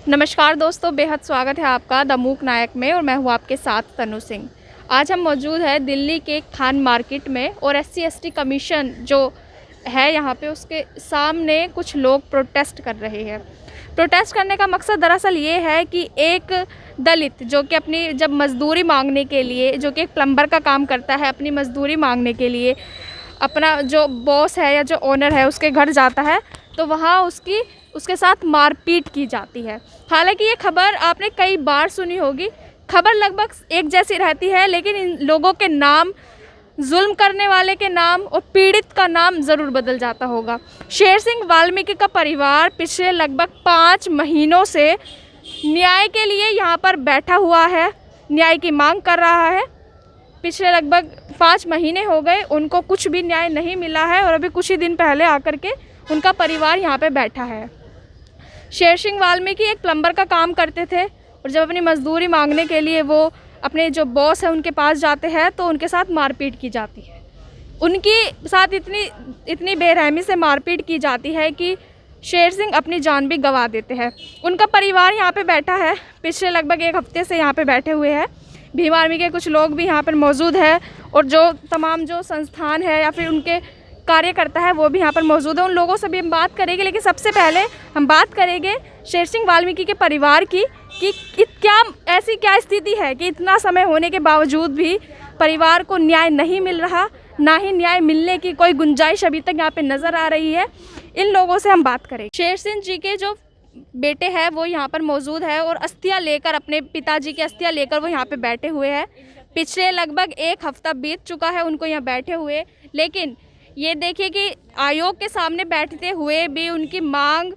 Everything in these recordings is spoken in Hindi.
नमस्कार दोस्तों, बेहद स्वागत है आपका द मूक नायक में और मैं हूँ आपके साथ तनु सिंह। आज हम मौजूद हैं दिल्ली के खान मार्केट में और SC/ST कमीशन जो है यहाँ पे उसके सामने कुछ लोग प्रोटेस्ट कर रहे हैं। प्रोटेस्ट करने का मकसद दरअसल ये है कि एक दलित जो कि अपनी जब मज़दूरी मांगने के लिए, जो कि एक प्लम्बर का काम करता है, अपनी मज़दूरी मांगने के लिए अपना जो बॉस है या जो ओनर है उसके घर जाता है तो वहाँ उसके साथ मारपीट की जाती है। हालांकि ये खबर आपने कई बार सुनी होगी, खबर लगभग एक जैसी रहती है, लेकिन इन लोगों के नाम, जुल्म करने वाले के नाम और पीड़ित का नाम ज़रूर बदल जाता होगा। शेर सिंह वाल्मीकि का परिवार पिछले लगभग 5 महीनों से न्याय के लिए यहाँ पर बैठा हुआ है, न्याय की मांग कर रहा है। पिछले लगभग 5 महीने हो गए, उनको कुछ भी न्याय नहीं मिला है और अभी कुछ ही दिन पहले आकर के उनका परिवार यहाँ पे बैठा है। शेर सिंह वाल्मीकि एक प्लम्बर का काम करते थे और जब अपनी मज़दूरी मांगने के लिए वो अपने जो बॉस है उनके पास जाते हैं तो उनके साथ मारपीट की जाती है। उनकी साथ इतनी बेरहमी से मारपीट की जाती है कि शेर सिंह अपनी जान भी गंवा देते हैं। उनका परिवार यहाँ पे बैठा है, पिछले लगभग 1 हफ्ते से यहाँ पे बैठे हुए हैं। भीम आर्मी के कुछ लोग भी यहाँ पर मौजूद है और जो तमाम जो संस्थान है या फिर उनके कार्यकर्ता है वो भी यहाँ पर मौजूद है। उन लोगों से भी हम बात करेंगे, लेकिन सबसे पहले हम बात करेंगे शेर सिंह वाल्मीकि के परिवार की कि ऐसी क्या स्थिति है कि इतना समय होने के बावजूद भी परिवार को न्याय नहीं मिल रहा, ना ही न्याय मिलने की कोई गुंजाइश अभी तक यहाँ पे नज़र आ रही है। इन लोगों से हम बात करेंगे। शेर सिंह जी के जो बेटे हैं वो यहाँ पर मौजूद है और अस्थियाँ लेकर, अपने पिताजी की अस्थियाँ लेकर वो यहाँ पे बैठे हुए हैं। पिछले लगभग 1 हफ्ता बीत चुका है उनको यहाँ बैठे हुए, लेकिन ये देखिए कि आयोग के सामने बैठते हुए भी उनकी मांग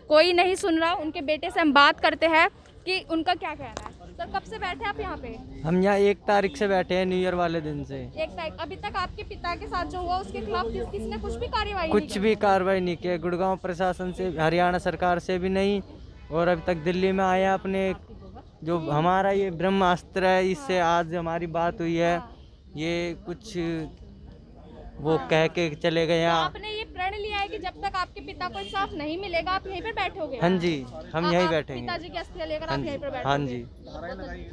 कोई नहीं सुन रहा। उनके बेटे से हम बात करते हैं कि उनका क्या कहना है। सर, कब से बैठे आप यहाँ पे? हम यहाँ 1 तारीख से बैठे हैं, न्यू ईयर वाले दिन से। 1 तारीख। अभी तक आपके पिता के साथ जो हुआ उसके खिलाफ किसने कुछ भी कार्रवाई नहीं की? कुछ भी कार्रवाई नहीं की। गुड़गांव प्रशासन से, हरियाणा सरकार से भी नहीं, और अभी तक दिल्ली में आया अपने जो हमारा ये ब्रह्मास्त्र है, इससे आज हमारी बात हुई है। ये कुछ वो कह के चले गए। तो आपने ये प्रण लिया है कि जब तक आपके पिता को इंसाफ नहीं मिलेगा आप यहीं पर बैठोगे? हाँ जी, हम यहीं बैठेंगे। पिताजी की अस्थियां लेकर आप यहीं पर बैठोगे? हाँ जी।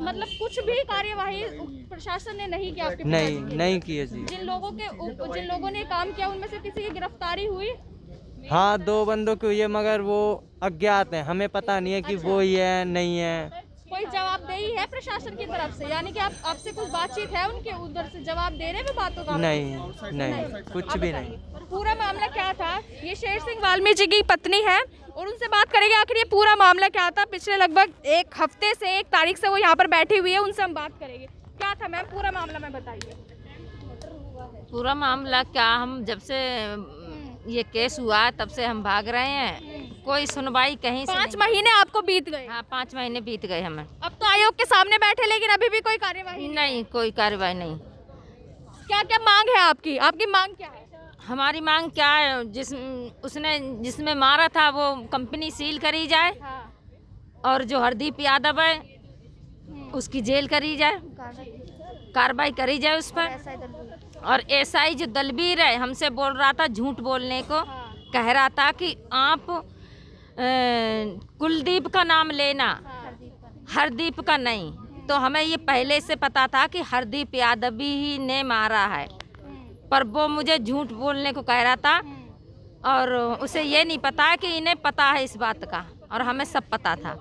मतलब कुछ भी कार्यवाही प्रशासन ने नहीं किया आपके? नहीं किए जी। जिन लोगों ने काम किया उनमें से किसी की गिरफ्तारी हुई? हाँ, 2 बंदों की हुई है, मगर वो अज्ञात हैं, हमें पता नहीं है कि वो ही है नहीं है। कोई जवाबदेही है प्रशासन की तरफ से? यानी कि आपसे कुछ बातचीत है उनके उधर से, जवाब दे रहे हैं बातों का? नहीं, कुछ भी नहीं। पूरा मामला क्या था? ये शेर सिंह वाल्मीकि की पत्नी है और उनसे बात करेंगे आखिर ये पूरा मामला क्या था। पिछले लगभग 1 हफ्ते से 1 तारीख से वो यहाँ पर बैठी हुई है, उनसे हम बात करेंगे। क्या था मैम पूरा मामला, में बताइए। पूरा मामला क्या, हम जब से ये केस हुआ तब से हम भाग रहे हैं, कोई सुनवाई कहीं से 5 महीने आपको बीत गए? हाँ, 5 महीने बीत गए हमें। अब तो आयोग के सामने बैठे, लेकिन अभी भी कोई कार्यवाही नहीं, कोई कार्रवाई नहीं। क्या क्या मांग है आपकी? आपकी मांग क्या है? हमारी मांग क्या है, जिसमें मारा था वो कंपनी सील करी जाए। हाँ। और जो हरदीप यादव है उसकी जेल करी जाए, कार्रवाई करी जाए उस पर। और SI जो दलबीर है हमसे बोल रहा था, झूठ बोलने को कह रहा था कि आप कुलदीप का नाम लेना, हरदीप का नहीं। तो हमें ये पहले से पता था कि हरदीप यादव ही ने मारा है, पर वो मुझे झूठ बोलने को कह रहा था और उसे ये नहीं पता कि इन्हें पता है इस बात का, और हमें सब पता था।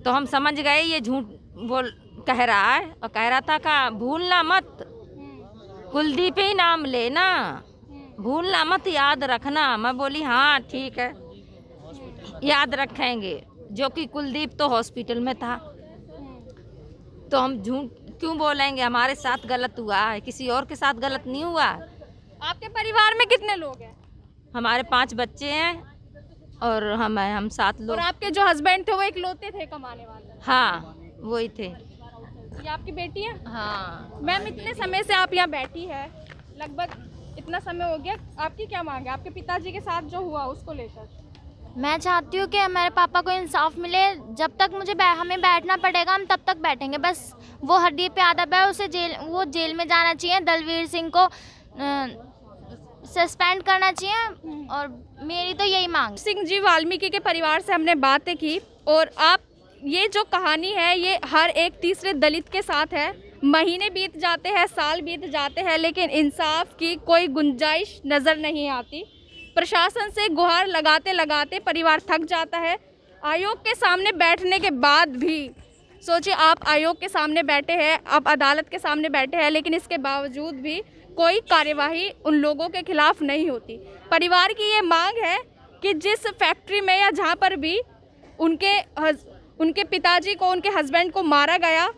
तो हम समझ गए ये झूठ बोल कह रहा है, और कह रहा था का भूलना मत, कुलदीप ही नाम लेना, भूलना मत, याद रखना। मैं बोली हाँ ठीक है, याद रखेंगे। जो कि कुलदीप तो हॉस्पिटल में था, तो हम झूठ क्यों बोलेंगे? हमारे साथ गलत हुआ है, किसी और के साथ गलत नहीं हुआ। आपके परिवार में कितने लोग हैं? हमारे 5 बच्चे हैं और हम 7 लोग। और आपके जो हस्बैंड थे वो इकलौते थे कमाने वाले? हाँ, वही थे। ये आपकी बेटी है? हाँ। मैम, इतने समय से आप यहाँ बैठी है, लगभग इतना समय हो गया, आपकी क्या मांग है आपके पिताजी के साथ जो हुआ उसको लेकर? मैं चाहती हूँ कि हमारे पापा को इंसाफ मिले। जब तक हमें बैठना पड़ेगा हम तब तक बैठेंगे। बस वो हरदीप यादव है, वो जेल में जाना चाहिए। दलवीर सिंह को सस्पेंड करना चाहिए और मेरी तो यही मांग है। सिंह जी वाल्मीकि के परिवार से हमने बातें की और आप ये जो कहानी है ये हर एक तीसरे दलित के साथ है। महीने बीत जाते हैं, साल बीत जाते हैं, लेकिन इंसाफ की कोई गुंजाइश नज़र नहीं आती। प्रशासन से गुहार लगाते लगाते परिवार थक जाता है। आयोग के सामने बैठने के बाद भी सोचिए, आप आयोग के सामने बैठे हैं, आप अदालत के सामने बैठे हैं, लेकिन इसके बावजूद भी कोई कार्यवाही उन लोगों के खिलाफ नहीं होती। परिवार की ये मांग है कि जिस फैक्ट्री में या जहाँ पर भी उनके पिताजी को, उनके हस्बैंड को मारा गया,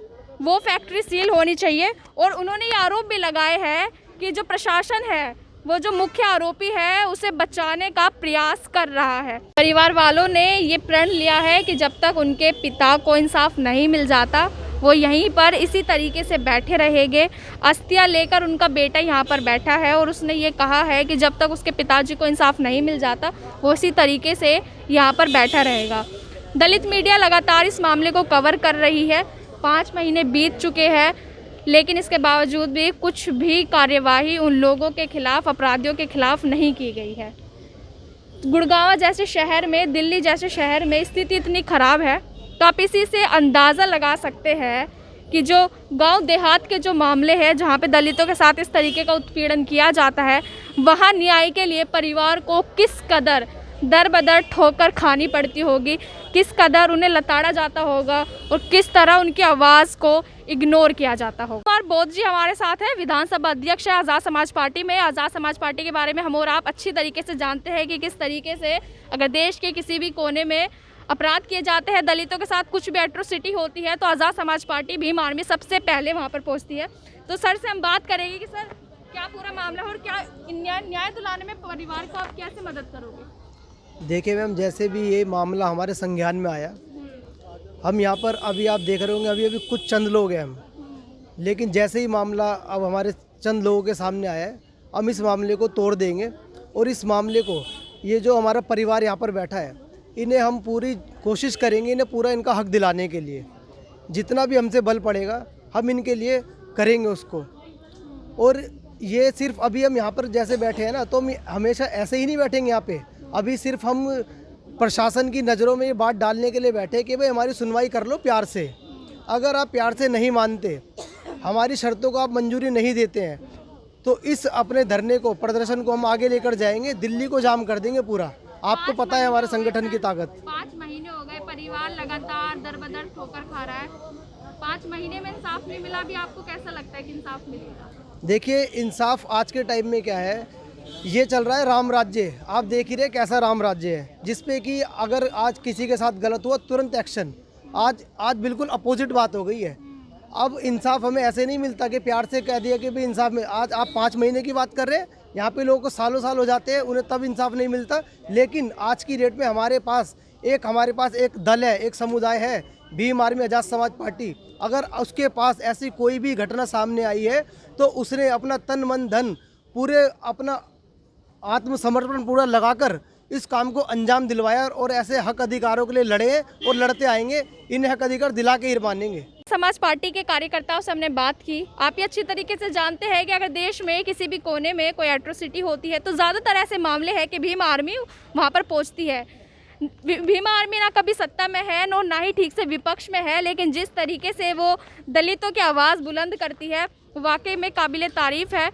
वो फैक्ट्री सील होनी चाहिए। और उन्होंने ये आरोप भी लगाए हैं कि जो प्रशासन है, वो जो मुख्य आरोपी है, उसे बचाने का प्रयास कर रहा है। परिवार वालों ने ये प्रण लिया है कि जब तक उनके पिता को इंसाफ नहीं मिल जाता, वो यहीं पर इसी तरीके से बैठे रहेंगे। अस्थियां लेकर उनका बेटा यहाँ पर बैठा है और उसने ये कहा है कि जब तक उसके पिताजी को इंसाफ नहीं मिल जाता, वो इसी तरीके से यहाँ पर बैठा रहेगा। दलित मीडिया लगातार इस मामले को कवर कर रही है। 5 महीने बीत चुके हैं, लेकिन इसके बावजूद भी कुछ भी कार्यवाही उन लोगों के खिलाफ, अपराधियों के खिलाफ नहीं की गई है। गुड़गांव जैसे शहर में, दिल्ली जैसे शहर में स्थिति इतनी ख़राब है, तो आप इसी से अंदाज़ा लगा सकते हैं कि जो गांव देहात के जो मामले हैं, जहां पे दलितों के साथ इस तरीके का उत्पीड़न किया जाता है, वहां न्याय के लिए परिवार को किस कदर दर बदर ठोकर खानी पड़ती होगी, किस कदर उन्हें लताड़ा जाता होगा और किस तरह उनकी आवाज़ को इग्नोर किया जाता होगा। और बोध जी हमारे साथ हैं, विधानसभा अध्यक्ष है आज़ाद समाज पार्टी में। आज़ाद समाज पार्टी के बारे में हम और आप अच्छी तरीके से जानते हैं कि किस तरीके से अगर देश के किसी भी कोने में अपराध किए जाते हैं, दलितों के साथ कुछ भी एट्रोसिटी होती है, तो आज़ाद समाज पार्टी भीम आर्मी सबसे पहले वहाँ पर पहुँचती है। तो सर से हम बात करेंगे कि सर क्या पूरा मामला है और क्या न्याय दिलाने में परिवार को आप कैसे मदद करोगे? देखिए मैम, जैसे भी ये मामला हमारे संज्ञान में आया, हम यहाँ पर अभी आप देख रहे होंगे अभी कुछ चंद लोग हैं हम, लेकिन जैसे ही मामला अब हमारे चंद लोगों के सामने आया है, हम इस मामले को तोड़ देंगे और इस मामले को, ये जो हमारा परिवार यहाँ पर बैठा है, इन्हें हम पूरी कोशिश करेंगे, इन्हें पूरा इनका हक दिलाने के लिए जितना भी हमसे बल पड़ेगा हम इनके लिए करेंगे उसको। और ये सिर्फ अभी हम यहाँ पर जैसे बैठे हैं ना, तो हम हमेशा ऐसे ही नहीं बैठेंगे यहाँ पे। अभी सिर्फ हम प्रशासन की नज़रों में ये बात डालने के लिए बैठे कि भाई हमारी सुनवाई कर लो प्यार से। अगर आप प्यार से नहीं मानते, हमारी शर्तों को आप मंजूरी नहीं देते हैं, तो इस अपने धरने को, प्रदर्शन को हम आगे लेकर जाएंगे, दिल्ली को जाम कर देंगे पूरा। आपको पता है हमारे संगठन की ताकत। 5 महीने हो गए, परिवार लगातार दर बदर ठोकर खा रहा है। 5 महीने में इंसाफ नहीं मिला, भी आपको कैसा लगता है कि इंसाफ मिलेगा? देखिए, इंसाफ आज के टाइम में क्या है, ये चल रहा है राम राज्य। आप देख ही रहे कैसा राम राज्य है, जिसपे कि अगर आज किसी के साथ गलत हुआ तुरंत एक्शन। आज बिल्कुल अपोजिट बात हो गई है। अब इंसाफ हमें ऐसे नहीं मिलता कि प्यार से कह दिया कि भाई इंसाफ में। आज आप 5 महीने की बात कर रहे हैं, यहाँ पे लोगों को सालों साल हो जाते हैं, उन्हें तब इंसाफ नहीं मिलता। लेकिन आज की डेट में हमारे पास एक दल है, एक समुदाय है, भीम आर्मी आज़ाद समाज पार्टी। अगर उसके पास ऐसी कोई भी घटना सामने आई है, तो उसने अपना तन मन धन पूरे अपना आत्मसमर्पण पूरा लगाकर इस काम को अंजाम दिलवाया और ऐसे हक अधिकारों के लिए लड़े हैं और लड़ते आएंगे। इन हक अधिकार दिला के ही मानेंगे। समाज पार्टी के कार्यकर्ताओं से हमने बात की। आप ये अच्छी तरीके से जानते हैं कि अगर देश में किसी भी कोने में कोई एट्रोसिटी होती है, तो ज़्यादातर ऐसे मामले हैं कि भीम आर्मी वहाँ पर पहुँचती है। भीम आर्मी ना कभी सत्ता में है, ना ही ठीक से विपक्ष में है, लेकिन जिस तरीके से वो दलितों की आवाज़ बुलंद करती है, वाकई में काबिले तारीफ़ है।